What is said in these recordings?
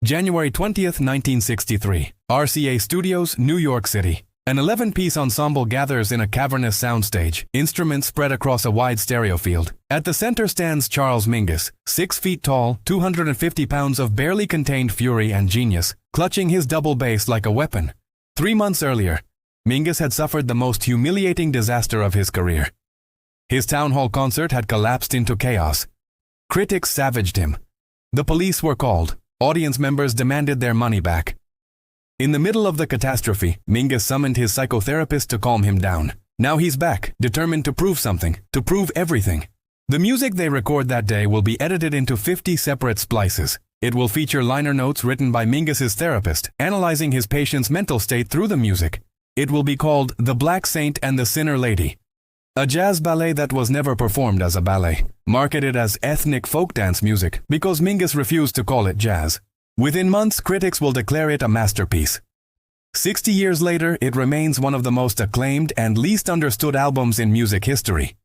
January 20th, 1963. RCA Studios, New York City. An 11-piece ensemble gathers in a cavernous soundstage, instruments spread across a wide stereo field. At the center stands Charles Mingus, 6 feet tall, 250 pounds of barely contained fury and genius, clutching his double bass like a weapon. 3 months earlier, Mingus had suffered the most humiliating disaster of his career. His town hall concert had collapsed into chaos. Critics savaged him. The police were called. Audience members demanded their money back. In the middle of the catastrophe, Mingus summoned his psychotherapist to calm him down. Now he's back, determined to prove something, to prove everything. The music they record that day will be edited into 50 separate splices. It will feature liner notes written by Mingus's therapist, analyzing his patient's mental state through the music. It will be called The Black Saint and the Sinner Lady, a jazz ballet that was never performed as a ballet, marketed as ethnic folk dance music because Mingus refused to call it jazz. Within months, critics will declare it a masterpiece. 60 years later, it remains one of the most acclaimed and least understood albums in music history.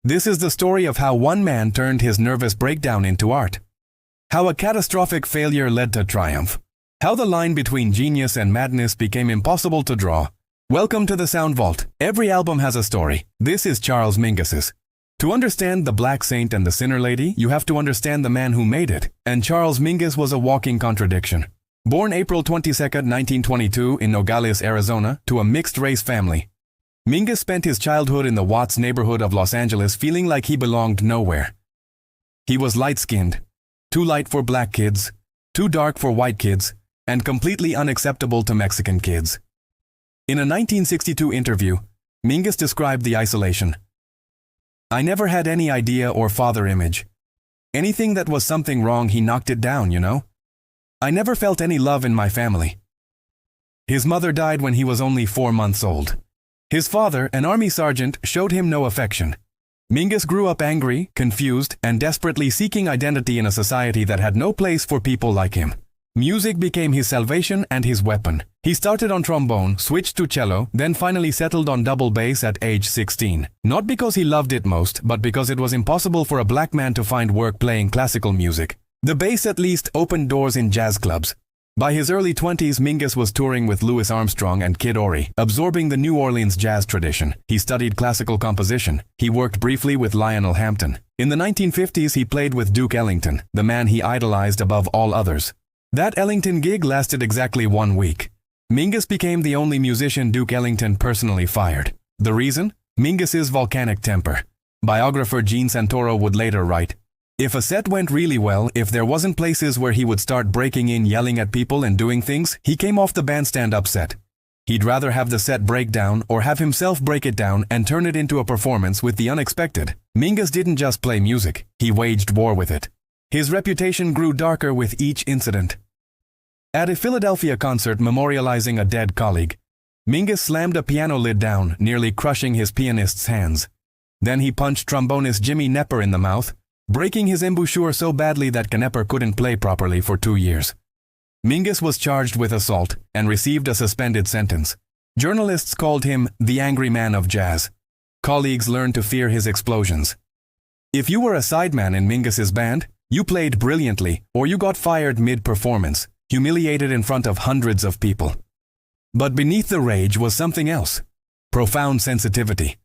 This is the story of how one man turned his nervous breakdown into art. How a catastrophic failure led to triumph. How the line between genius and madness became impossible to draw. Welcome to the Sound Vault. Every album has a story. This is Charles Mingus's. To understand The Black Saint and the Sinner Lady, you have to understand the man who made it. And Charles Mingus was a walking contradiction. Born April 22, 1922 in Nogales, Arizona, to a mixed-race family, Mingus spent his childhood in the Watts neighborhood of Los Angeles feeling like he belonged nowhere. He was light-skinned, too light for black kids, too dark for white kids, and completely unacceptable to Mexican kids. In a 1962 interview, Mingus described the isolation. "I never had any idea or father image. Anything that was something wrong, he knocked it down, you know? I never felt any love in my family." His mother died when he was only 4 months old. His father, an army sergeant, showed him no affection. Mingus grew up angry, confused, and desperately seeking identity in a society that had no place for people like him. Music became his salvation and his weapon. He started on trombone, switched to cello, then finally settled on double bass at age 16. Not because he loved it most, but because it was impossible for a black man to find work playing classical music. The bass at least opened doors in jazz clubs. By his early 20s, Mingus was touring with Louis Armstrong and Kid Ory, absorbing the New Orleans jazz tradition. He studied classical composition. He worked briefly with Lionel Hampton. In the 1950s, he played with Duke Ellington, the man he idolized above all others. That Ellington gig lasted exactly 1 week. Mingus became the only musician Duke Ellington personally fired. The reason? Mingus's volcanic temper. Biographer Gene Santoro would later write, "If a set went really well, if there wasn't places where he would start breaking in, yelling at people and doing things, he came off the bandstand upset. He'd rather have the set break down or have himself break it down and turn it into a performance with the unexpected." Mingus didn't just play music, he waged war with it. His reputation grew darker with each incident. At a Philadelphia concert memorializing a dead colleague, Mingus slammed a piano lid down, nearly crushing his pianist's hands. Then he punched trombonist Jimmy Knepper in the mouth, breaking his embouchure so badly that Knepper couldn't play properly for 2 years. Mingus was charged with assault and received a suspended sentence. Journalists called him the angry man of jazz. Colleagues learned to fear his explosions. If you were a sideman in Mingus's band, you played brilliantly, or you got fired mid-performance, humiliated in front of hundreds of people. But beneath the rage was something else. Profound sensitivity.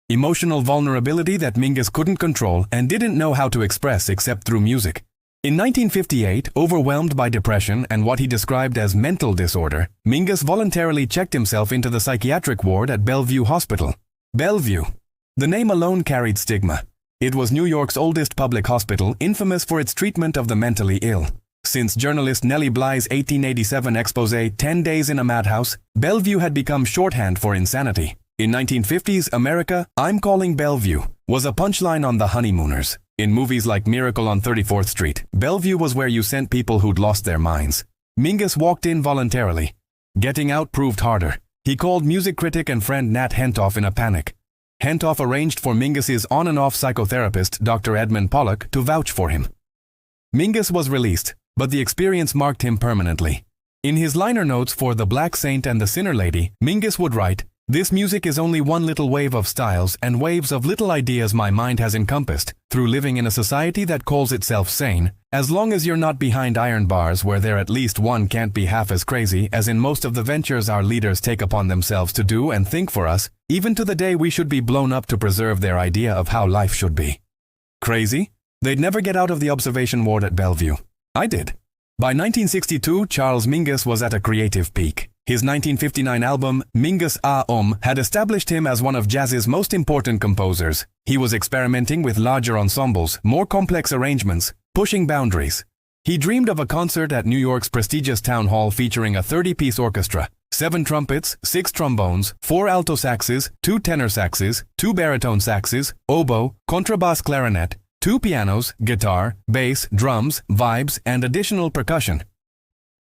Emotional vulnerability that Mingus couldn't control and didn't know how to express except through music. In 1958, overwhelmed by depression and what he described as mental disorder, Mingus voluntarily checked himself into the psychiatric ward at Bellevue Hospital. Bellevue. The name alone carried stigma. It was New York's oldest public hospital, infamous for its treatment of the mentally ill. Since journalist Nellie Bly's 1887 exposé, 10 Days in a Madhouse, Bellevue had become shorthand for insanity. In 1950s America, "I'm calling Bellevue" was a punchline on the honeymooners. In movies like Miracle on 34th Street, Bellevue was where you sent people who'd lost their minds. Mingus walked in voluntarily. Getting out proved harder. He called music critic and friend Nat Hentoff in a panic. Hentoff arranged for Mingus's on and off psychotherapist, Dr. Edmund Pollock, to vouch for him. Mingus was released, but the experience marked him permanently. In his liner notes for The Black Saint and the Sinner Lady, Mingus would write, This music is only one little wave of styles and waves of little ideas my mind has encompassed through living in a society that calls itself sane, as long as you're not behind iron bars where there at least one can't be half as crazy as in most of the ventures our leaders take upon themselves to do and think for us, even to the day we should be blown up to preserve their idea of how life should be. Crazy? They'd never get out of the observation ward at Bellevue. I did. By 1962, Charles Mingus was at a creative peak. His 1959 album, Mingus had established him as one of jazz's most important composers. He was experimenting with larger ensembles, more complex arrangements, pushing boundaries. He dreamed of a concert at New York's prestigious town hall featuring a 30-piece orchestra, 7 trumpets, 6 trombones, 4 alto saxes, 2 tenor saxes, 2 baritone saxes, oboe, contrabass clarinet, 2 pianos, guitar, bass, drums, vibes, and additional percussion.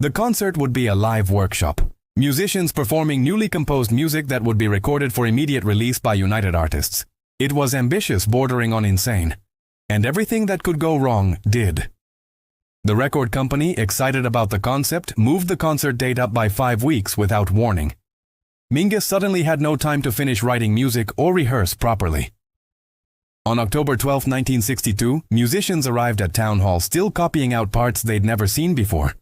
The concert would be a live workshop. Musicians performing newly composed music that would be recorded for immediate release by United Artists. It was ambitious, bordering on insane. And everything that could go wrong did. The record company, excited about the concept, moved the concert date up by 5 weeks without warning. Mingus suddenly had no time to finish writing music or rehearse properly. On October 12, 1962, musicians arrived at Town Hall still copying out parts they'd never seen before.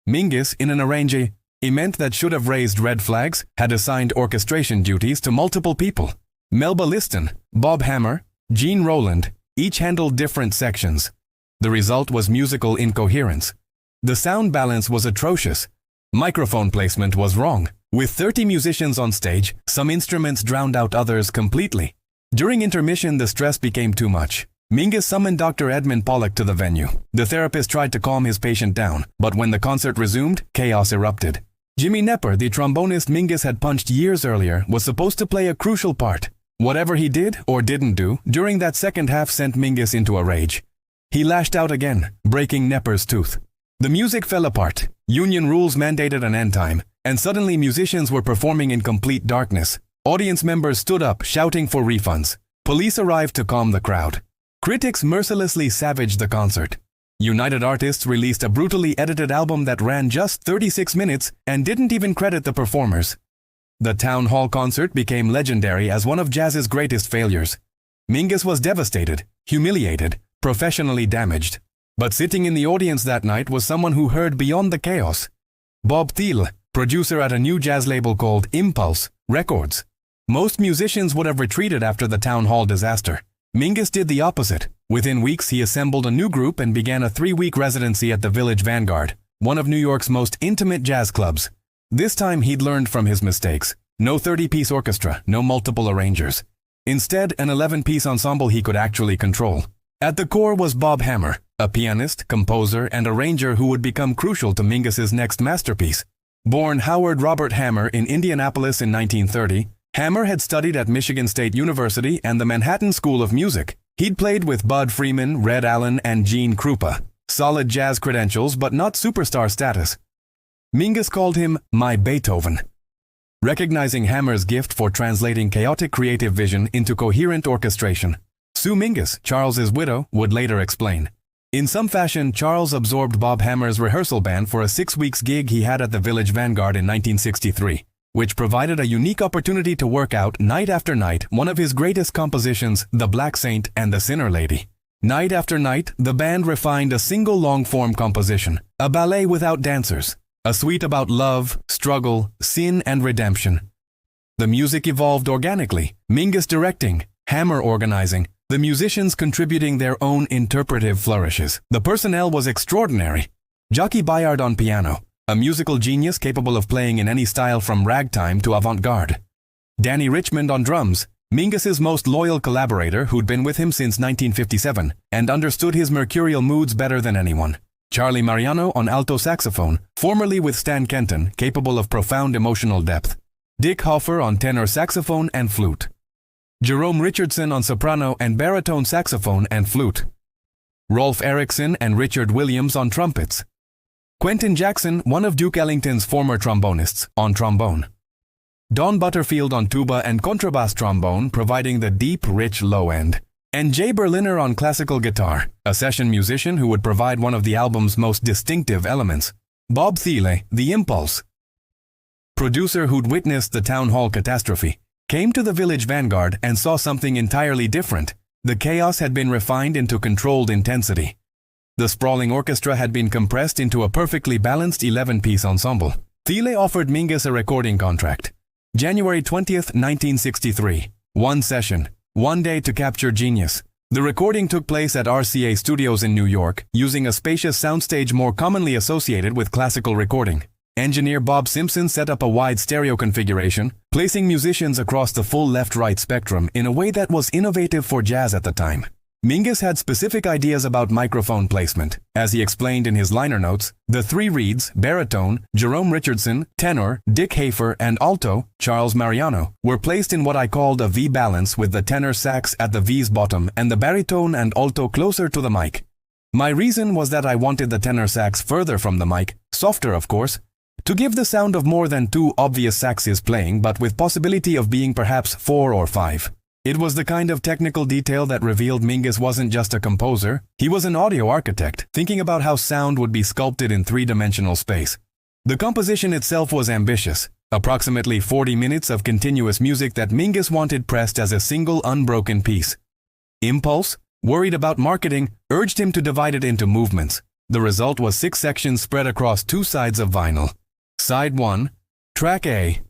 Mingus, in an arrangement that should have raised red flags, had assigned orchestration duties to multiple people. Melba Liston, Bob Hammer, Gene Rowland, each handled different sections. The result was musical incoherence. The sound balance was atrocious. Microphone placement was wrong. With 30 musicians on stage, some instruments drowned out others completely. During intermission, the stress became too much. Mingus summoned Dr. Edmund Pollock to the venue. The therapist tried to calm his patient down, but when the concert resumed, chaos erupted. Jimmy Nepper, the trombonist Mingus had punched years earlier, was supposed to play a crucial part. Whatever he did or didn't do during that second half sent Mingus into a rage. He lashed out again, breaking Nepper's tooth. The music fell apart. Union rules mandated an end time, and suddenly musicians were performing in complete darkness. Audience members stood up, shouting for refunds. Police arrived to calm the crowd. Critics mercilessly savaged the concert. United Artists released a brutally edited album that ran just 36 minutes and didn't even credit the performers. The Town Hall concert became legendary as one of jazz's greatest failures. Mingus was devastated, humiliated, professionally damaged. But sitting in the audience that night was someone who heard beyond the chaos. Bob Thiele, producer at a new jazz label called Impulse Records. Most musicians would have retreated after the Town Hall disaster. Mingus did the opposite. Within weeks, he assembled a new group and began a 3-week residency at the Village Vanguard, one of New York's most intimate jazz clubs. This time, he'd learned from his mistakes. No 30-piece orchestra, no multiple arrangers. Instead, an 11-piece ensemble he could actually control. At the core was Bob Hammer, a pianist, composer, and arranger who would become crucial to Mingus's next masterpiece. Born Howard Robert Hammer in Indianapolis in 1930, Hammer had studied at Michigan State University and the Manhattan School of Music. He'd played with Bud Freeman, Red Allen, and Gene Krupa. Solid jazz credentials, but not superstar status. Mingus called him "my Beethoven." Recognizing Hammer's gift for translating chaotic creative vision into coherent orchestration, Sue Mingus, Charles's widow, would later explain. In some fashion, Charles absorbed Bob Hammer's rehearsal band for a 6-week gig he had at the Village Vanguard in 1963. Which provided a unique opportunity to work out night after night one of his greatest compositions, The Black Saint and the Sinner Lady. Night after night, the band refined a single long-form composition, a ballet without dancers, a suite about love, struggle, sin, and redemption. The music evolved organically, Mingus directing, Hammer organizing, the musicians contributing their own interpretive flourishes. The personnel was extraordinary. Jockey Bayard on piano, a musical genius capable of playing in any style from ragtime to avant-garde. Danny Richmond on drums, Mingus's most loyal collaborator who'd been with him since 1957 and understood his mercurial moods better than anyone. Charlie Mariano on alto saxophone, formerly with Stan Kenton, capable of profound emotional depth. Dick Hoffer on tenor saxophone and flute. Jerome Richardson on soprano and baritone saxophone and flute. Rolf Erickson and Richard Williams on trumpets. Quentin Jackson, one of Duke Ellington's former trombonists, on trombone. Don Butterfield on tuba and contrabass trombone, providing the deep, rich low end. And Jay Berliner on classical guitar, a session musician who would provide one of the album's most distinctive elements. Bob Thiele, the Impulse producer who'd witnessed the town hall catastrophe, came to the village vanguard and saw something entirely different. The chaos had been refined into controlled intensity. The sprawling orchestra had been compressed into a perfectly balanced 11-piece ensemble. Thiele offered Mingus a recording contract. January 20th, 1963. One session. One day to capture genius. The recording took place at RCA Studios in New York, using a spacious soundstage more commonly associated with classical recording. Engineer Bob Simpson set up a wide stereo configuration, placing musicians across the full left-right spectrum in a way that was innovative for jazz at the time. Mingus had specific ideas about microphone placement. As he explained in his liner notes, the three reeds, baritone, Jerome Richardson, tenor, Dick Hafer, and alto, Charles Mariano, were placed in what I called a V balance, with the tenor sax at the V's bottom and the baritone and alto closer to the mic. My reason was that I wanted the tenor sax further from the mic, softer of course, to give the sound of more than two obvious saxes playing, but with possibility of being perhaps 4 or 5. It was the kind of technical detail that revealed Mingus wasn't just a composer, he was an audio architect, thinking about how sound would be sculpted in three-dimensional space. The composition itself was ambitious, approximately 40 minutes of continuous music that Mingus wanted pressed as a single unbroken piece. Impulse, worried about marketing, urged him to divide it into movements. The result was 6 sections spread across 2 sides of vinyl. Side 1, Track A.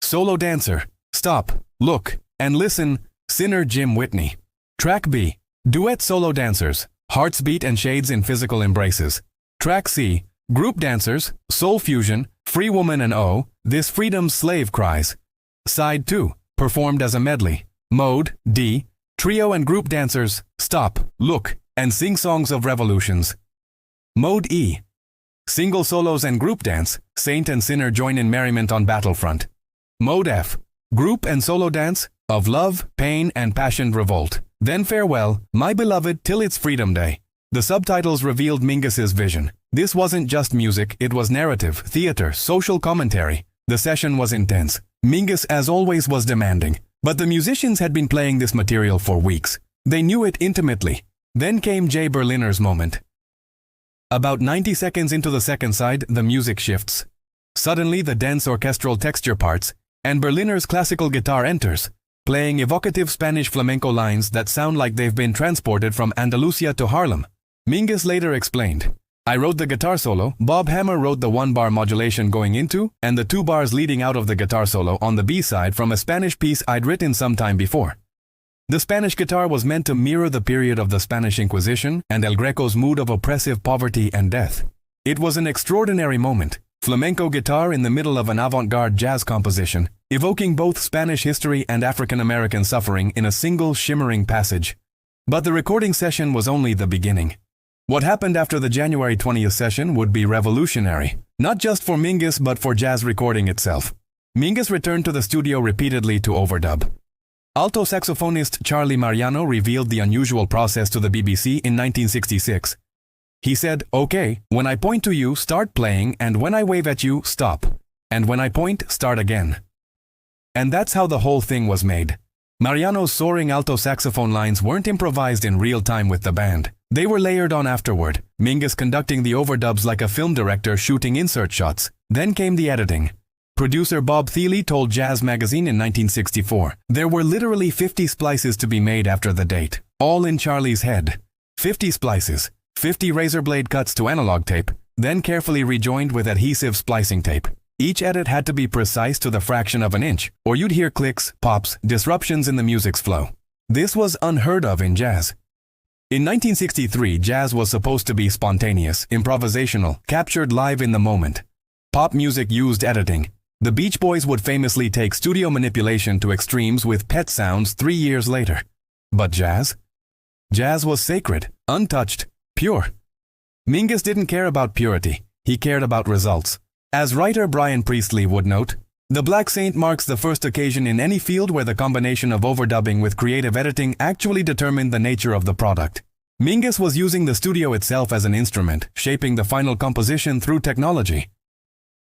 Solo dancer, Stop, Look, and Listen, Sinner Jim Whitney. Track B, Duet solo dancers, Hearts Beat and Shades in Physical Embraces. Track C, Group dancers, Soul Fusion, Free Woman and Oh, This Freedom's Slave Cries. Side 2, performed as a medley. Mode D, Trio and group dancers, Stop, Look, and Sing Songs of Revolutions. Mode E, single solos and group dance, Saint and Sinner Join in Merriment on Battlefront. Mode F, group and solo dance, Of Love, Pain, and Passioned Revolt. Then Farewell, My Beloved Till It's Freedom Day. The subtitles revealed Mingus's vision. This wasn't just music, it was narrative, theater, social commentary. The session was intense. Mingus, as always, was demanding. But the musicians had been playing this material for weeks. They knew it intimately. Then came Jay Berliner's moment. About 90 seconds into the second side, the music shifts. Suddenly, the dense orchestral texture parts, and Berliner's classical guitar enters, playing evocative Spanish flamenco lines that sound like they've been transported from Andalusia to Harlem. Mingus later explained, I wrote the guitar solo, Bob Hammer wrote the 1-bar modulation going into, and the 2 bars leading out of the guitar solo on the B-side from a Spanish piece I'd written some time before. The Spanish guitar was meant to mirror the period of the Spanish Inquisition and El Greco's mood of oppressive poverty and death. It was an extraordinary moment. Flamenco guitar in the middle of an avant-garde jazz composition, evoking both Spanish history and African-American suffering in a single shimmering passage. But the recording session was only the beginning. What happened after the January 20th session would be revolutionary, not just for Mingus but for jazz recording itself. Mingus returned to the studio repeatedly to overdub. Alto saxophonist Charlie Mariano revealed the unusual process to the BBC in 1966. He said, okay, when I point to you, start playing, and when I wave at you, stop. And when I point, start again. And that's how the whole thing was made. Mariano's soaring alto saxophone lines weren't improvised in real time with the band. They were layered on afterward, Mingus conducting the overdubs like a film director shooting insert shots. Then came the editing. Producer Bob Thiele told Jazz Magazine in 1964, there were literally 50 splices to be made after the date, all in Charlie's head. 50 splices. 50 razor blade cuts to analog tape, then carefully rejoined with adhesive splicing tape. Each edit had to be precise to the fraction of an inch, or you'd hear clicks, pops, disruptions in the music's flow. This was unheard of in jazz. In 1963, jazz was supposed to be spontaneous, improvisational, captured live in the moment. Pop music used editing. The Beach Boys would famously take studio manipulation to extremes with Pet Sounds 3 years later. But jazz? Jazz was sacred, untouched, pure. Mingus didn't care about purity, he cared about results. As writer Brian Priestley would note, The Black Saint marks the first occasion in any field where the combination of overdubbing with creative editing actually determined the nature of the product. Mingus was using the studio itself as an instrument, shaping the final composition through technology.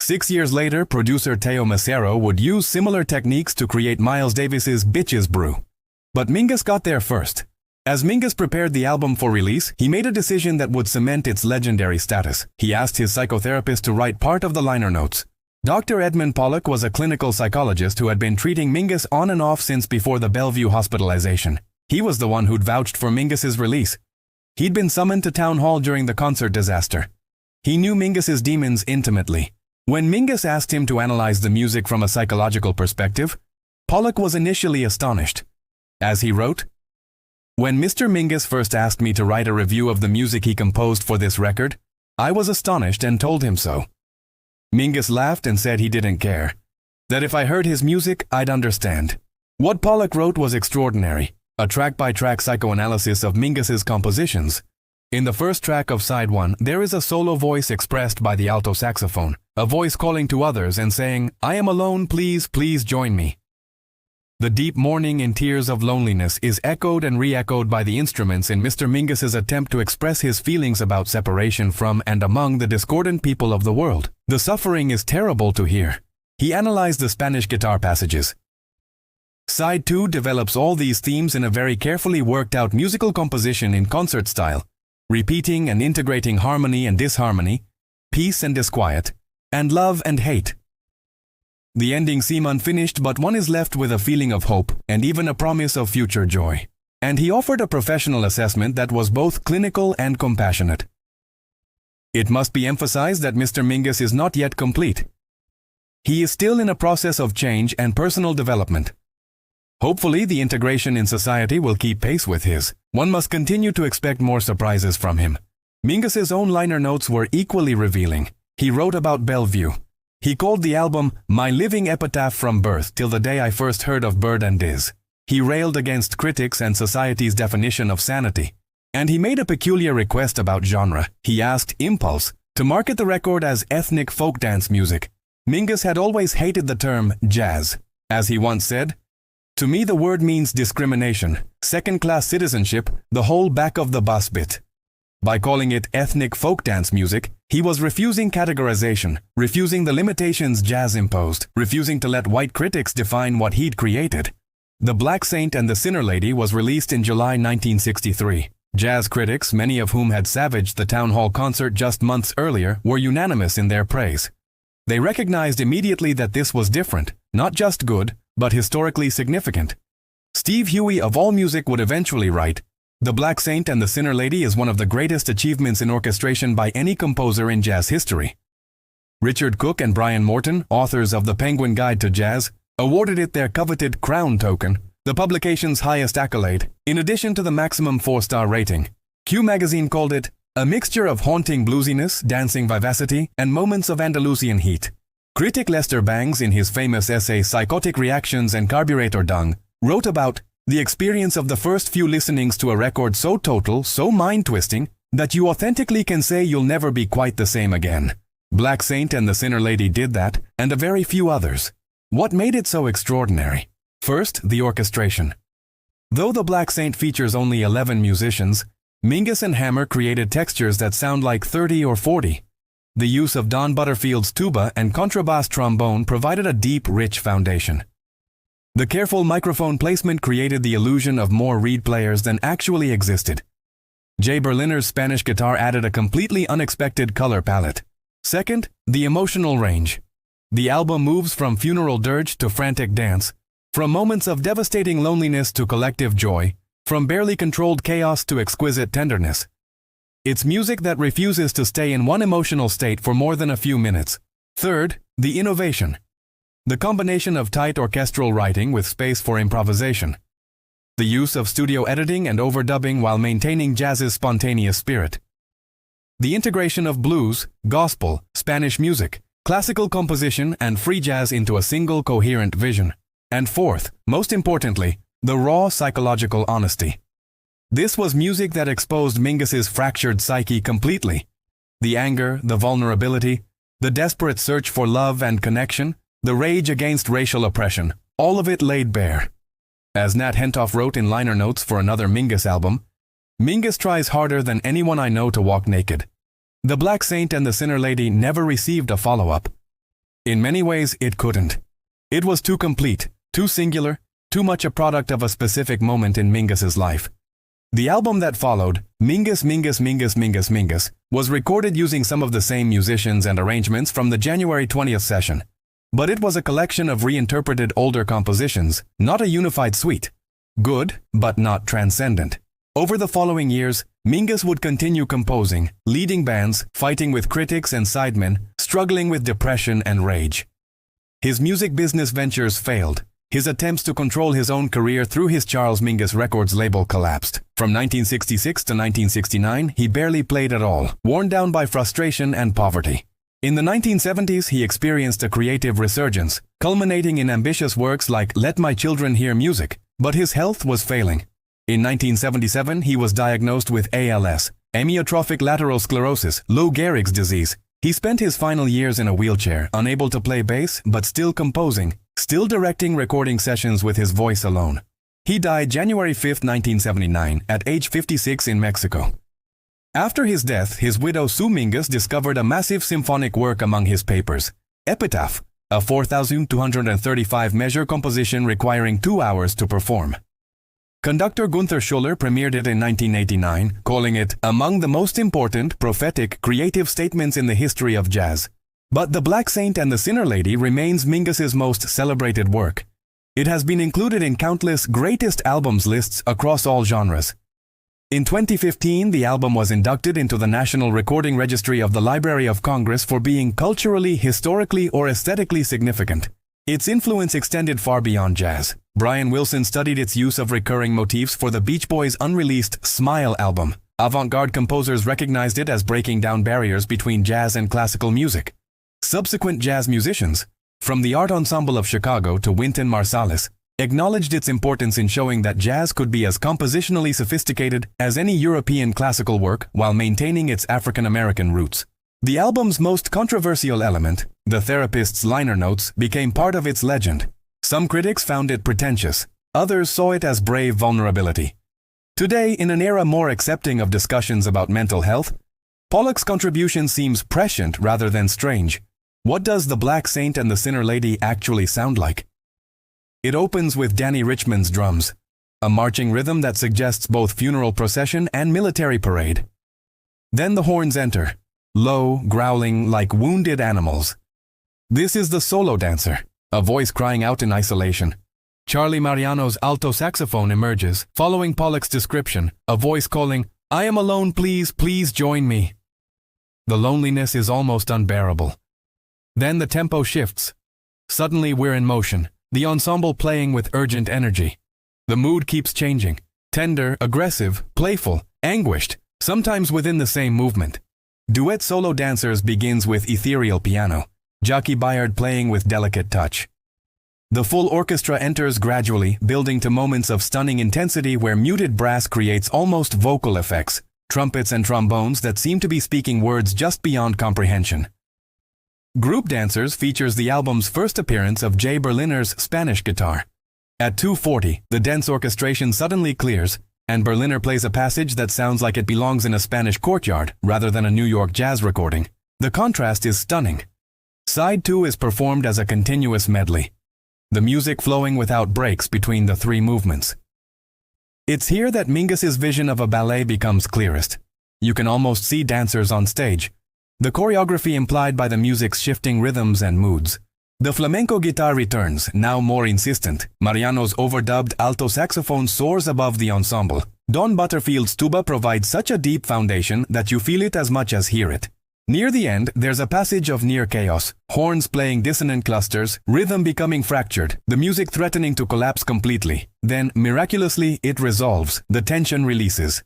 6 years later, producer Teo Macero would use similar techniques to create Miles Davis's Bitches Brew. But Mingus got there first. As Mingus prepared the album for release, he made a decision that would cement its legendary status. He asked his psychotherapist to write part of the liner notes. Dr. Edmund Pollock was a clinical psychologist who had been treating Mingus on and off since before the Bellevue hospitalization. He was the one who'd vouched for Mingus's release. He'd been summoned to town hall during the concert disaster. He knew Mingus's demons intimately. When Mingus asked him to analyze the music from a psychological perspective, Pollock was initially astonished. As he wrote, "When Mr. Mingus first asked me to write a review of the music he composed for this record, I was astonished and told him so. Mingus laughed and said he didn't care. That if I heard his music, I'd understand." What Pollock wrote was extraordinary, a track-by-track psychoanalysis of Mingus's compositions. In the first track of side 1, there is a solo voice expressed by the alto saxophone, a voice calling to others and saying, "I am alone, please, please join me." The deep mourning in tears of loneliness is echoed and re-echoed by the instruments in Mr. Mingus's attempt to express his feelings about separation from and among the discordant people of the world. The suffering is terrible to hear. He analyzed the Spanish guitar passages. Side 2 develops all these themes in a very carefully worked out musical composition in concert style, repeating and integrating harmony and disharmony, peace and disquiet, and love and hate. The endings seem unfinished, but one is left with a feeling of hope and even a promise of future joy. And he offered a professional assessment that was both clinical and compassionate. It must be emphasized that Mr. Mingus is not yet complete. He is still in a process of change and personal development. Hopefully, the integration in society will keep pace with his. One must continue to expect more surprises from him. Mingus's own liner notes were equally revealing. He wrote about Bellevue. He called the album "My Living Epitaph from Birth Till the Day I First Heard of Bird and Diz." He railed against critics and society's definition of sanity. And he made a peculiar request about genre. He asked Impulse to market the record as ethnic folk dance music. Mingus had always hated the term jazz. As he once said, "To me the word means discrimination, second-class citizenship, the whole back of the bus bit." By calling it ethnic folk dance music, he was refusing categorization, refusing the limitations jazz imposed, refusing to let white critics define what he'd created. The Black Saint and the Sinner Lady was released in July 1963. Jazz critics, many of whom had savaged the town hall concert just months earlier, were unanimous in their praise. They recognized immediately that this was different, not just good, but historically significant. Steve Huey of AllMusic would eventually write, "The Black Saint and the Sinner Lady is one of the greatest achievements in orchestration by any composer in jazz history." Richard Cook and Brian Morton, authors of The Penguin Guide to Jazz, awarded it their coveted Crown Token, the publication's highest accolade, in addition to the maximum 4-star rating. Q magazine called it a mixture of haunting bluesiness, dancing vivacity, and moments of Andalusian heat. Critic Lester Bangs, in his famous essay Psychotic Reactions and Carburetor Dung, wrote about the experience of the first few listenings to a record so total, so mind-twisting, that you authentically can say you'll never be quite the same again. Black Saint and the Sinner Lady did that, and a very few others. What made it so extraordinary? First, the orchestration. Though the Black Saint features only 11 musicians, Mingus and Hammer created textures that sound like 30 or 40. The use of Don Butterfield's tuba and contrabass trombone provided a deep, rich foundation. The careful microphone placement created the illusion of more reed players than actually existed. Jay Berliner's Spanish guitar added a completely unexpected color palette. Second, the emotional range. The album moves from funeral dirge to frantic dance, from moments of devastating loneliness to collective joy, from barely controlled chaos to exquisite tenderness. It's music that refuses to stay in one emotional state for more than a few minutes. Third, the innovation. The combination of tight orchestral writing with space for improvisation. The use of studio editing and overdubbing while maintaining jazz's spontaneous spirit. The integration of blues, gospel, Spanish music, classical composition, and free jazz into a single coherent vision. And fourth, most importantly, the raw psychological honesty. This was music that exposed Mingus's fractured psyche completely. The anger, the vulnerability, the desperate search for love and connection, the rage against racial oppression, all of it laid bare. As Nat Hentoff wrote in liner notes for another Mingus album, "Mingus tries harder than anyone I know to walk naked." The Black Saint and the Sinner Lady never received a follow-up. In many ways, it couldn't. It was too complete, too singular, too much a product of a specific moment in Mingus's life. The album that followed, Mingus Mingus Mingus Mingus Mingus, was recorded using some of the same musicians and arrangements from the January 20th session. But it was a collection of reinterpreted older compositions, not a unified suite. Good, but not transcendent. Over the following years, Mingus would continue composing, leading bands, fighting with critics and sidemen, struggling with depression and rage. His music business ventures failed. His attempts to control his own career through his Charles Mingus Records label collapsed. From 1966 to 1969, he barely played at all, worn down by frustration and poverty. In the 1970s, he experienced a creative resurgence, culminating in ambitious works like Let My Children Hear Music, but his health was failing. In 1977, he was diagnosed with ALS, amyotrophic lateral sclerosis, Lou Gehrig's disease. He spent his final years in a wheelchair, unable to play bass, but still composing, still directing recording sessions with his voice alone. He died January 5, 1979, at age 56 in Mexico. After his death, his widow Sue Mingus discovered a massive symphonic work among his papers, Epitaph, a 4,235-measure composition requiring 2 hours to perform. Conductor Gunther Schuller premiered it in 1989, calling it among the most important, prophetic, creative statements in the history of jazz. But The Black Saint and the Sinner Lady remains Mingus's most celebrated work. It has been included in countless greatest albums lists across all genres. In 2015, the album was inducted into the National Recording Registry of the Library of Congress for being culturally, historically, or aesthetically significant. Its influence extended far beyond jazz. Brian Wilson studied its use of recurring motifs for the Beach Boys' unreleased Smile album. Avant-garde composers recognized it as breaking down barriers between jazz and classical music. Subsequent jazz musicians, from the Art Ensemble of Chicago to Wynton Marsalis, acknowledged its importance in showing that jazz could be as compositionally sophisticated as any European classical work while maintaining its African-American roots. The album's most controversial element, the therapist's liner notes, became part of its legend. Some critics found it pretentious, others saw it as brave vulnerability. Today, in an era more accepting of discussions about mental health, Pollock's contribution seems prescient rather than strange. What does The Black Saint and the Sinner Lady actually sound like? It opens with Danny Richmond's drums, a marching rhythm that suggests both funeral procession and military parade. Then the horns enter, low, growling like wounded animals. This is the solo dancer, a voice crying out in isolation. Charlie Mariano's alto saxophone emerges, following Pollock's description, a voice calling, "I am alone, please, please join me." The loneliness is almost unbearable. Then the tempo shifts. Suddenly we're in motion, the ensemble playing with urgent energy. The mood keeps changing, tender, aggressive, playful, anguished, sometimes within the same movement. Duet solo dancers begins with ethereal piano, Jackie Byard playing with delicate touch. The full orchestra enters gradually, building to moments of stunning intensity where muted brass creates almost vocal effects, trumpets and trombones that seem to be speaking words just beyond comprehension. Group Dancers features the album's first appearance of Jay Berliner's Spanish guitar. At 2:40, the dense orchestration suddenly clears, and Berliner plays a passage that sounds like it belongs in a Spanish courtyard rather than a New York jazz recording. The contrast is stunning. Side 2 is performed as a continuous medley, the music flowing without breaks between the three movements. It's here that Mingus's vision of a ballet becomes clearest. You can almost see dancers on stage, the choreography implied by the music's shifting rhythms and moods. The flamenco guitar returns, now more insistent. Mariano's overdubbed alto saxophone soars above the ensemble. Don Butterfield's tuba provides such a deep foundation that you feel it as much as hear it. Near the end, there's a passage of near chaos, horns playing dissonant clusters, rhythm becoming fractured, the music threatening to collapse completely. Then, miraculously, it resolves, the tension releases.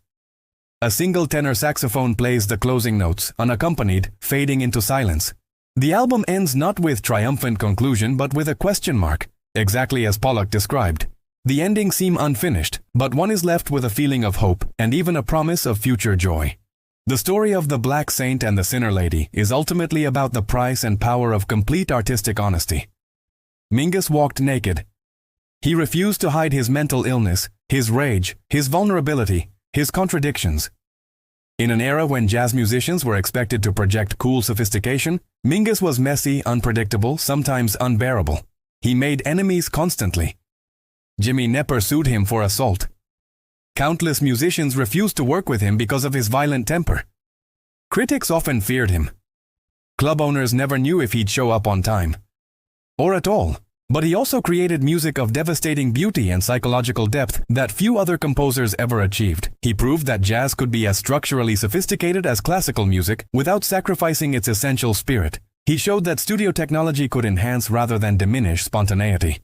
A single tenor saxophone plays the closing notes, unaccompanied, fading into silence. The album ends not with triumphant conclusion but with a question mark, exactly as Pollock described. The endings seem unfinished, but one is left with a feeling of hope and even a promise of future joy. The story of The Black Saint and the Sinner Lady is ultimately about the price and power of complete artistic honesty. Mingus walked naked. He refused to hide his mental illness, his rage, his vulnerability, his contradictions. In an era when jazz musicians were expected to project cool sophistication, Mingus was messy, unpredictable, sometimes unbearable. He made enemies constantly. Jimmy Nepper sued him for assault. Countless musicians refused to work with him because of his violent temper. Critics often feared him. Club owners never knew if he'd show up on time or at all. But he also created music of devastating beauty and psychological depth that few other composers ever achieved. He proved that jazz could be as structurally sophisticated as classical music without sacrificing its essential spirit. He showed that studio technology could enhance rather than diminish spontaneity.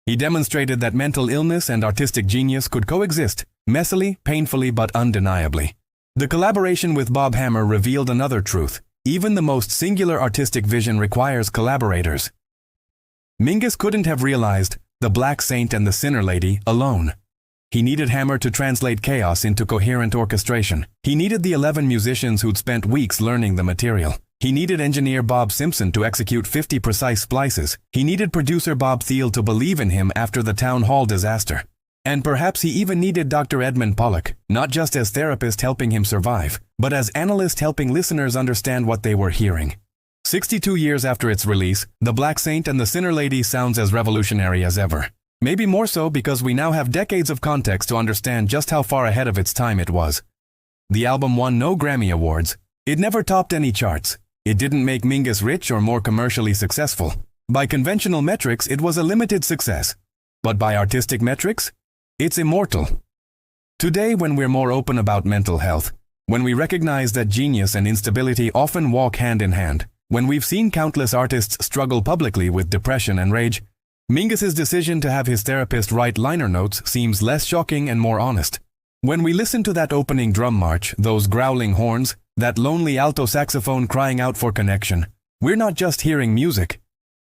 He demonstrated that mental illness and artistic genius could coexist, messily, painfully, but undeniably. The collaboration with Bob Hammer revealed another truth. Even the most singular artistic vision requires collaborators. Mingus couldn't have realized The Black Saint and the Sinner Lady alone. He needed Hammer to translate chaos into coherent orchestration. He needed the 11 musicians who'd spent weeks learning the material. He needed engineer Bob Simpson to execute 50 precise splices. He needed producer Bob Thiele to believe in him after the town hall disaster. And perhaps he even needed Dr. Edmund Pollock, not just as therapist helping him survive, but as analyst helping listeners understand what they were hearing. 62 years after its release, The Black Saint and the Sinner Lady sounds as revolutionary as ever. Maybe more so because we now have decades of context to understand just how far ahead of its time it was. The album won no Grammy Awards. It never topped any charts. It didn't make Mingus rich or more commercially successful. By conventional metrics, it was a limited success. But by artistic metrics, it's immortal. Today, when we're more open about mental health, when we recognize that genius and instability often walk hand in hand, when we've seen countless artists struggle publicly with depression and rage, Mingus's decision to have his therapist write liner notes seems less shocking and more honest. When we listen to that opening drum march, those growling horns, that lonely alto saxophone crying out for connection, we're not just hearing music.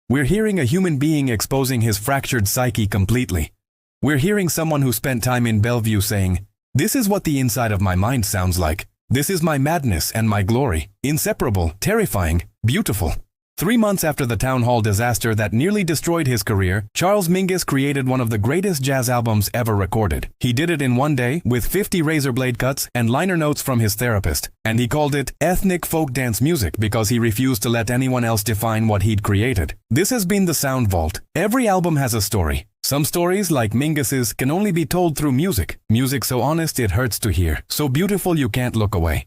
We're hearing a human being exposing his fractured psyche completely. We're hearing someone who spent time in Bellevue saying, "This is what the inside of my mind sounds like. This is my madness and my glory, inseparable, terrifying, beautiful." 3 months after the town hall disaster that nearly destroyed his career, Charles Mingus created one of the greatest jazz albums ever recorded. He did it in one day with 50 razor blade cuts and liner notes from his therapist, and he called it ethnic folk dance music because he refused to let anyone else define what he'd created. This has been the Sound Vault. Every album has a story. Some stories, like Mingus's, can only be told through music. Music so honest it hurts to hear, so beautiful you can't look away.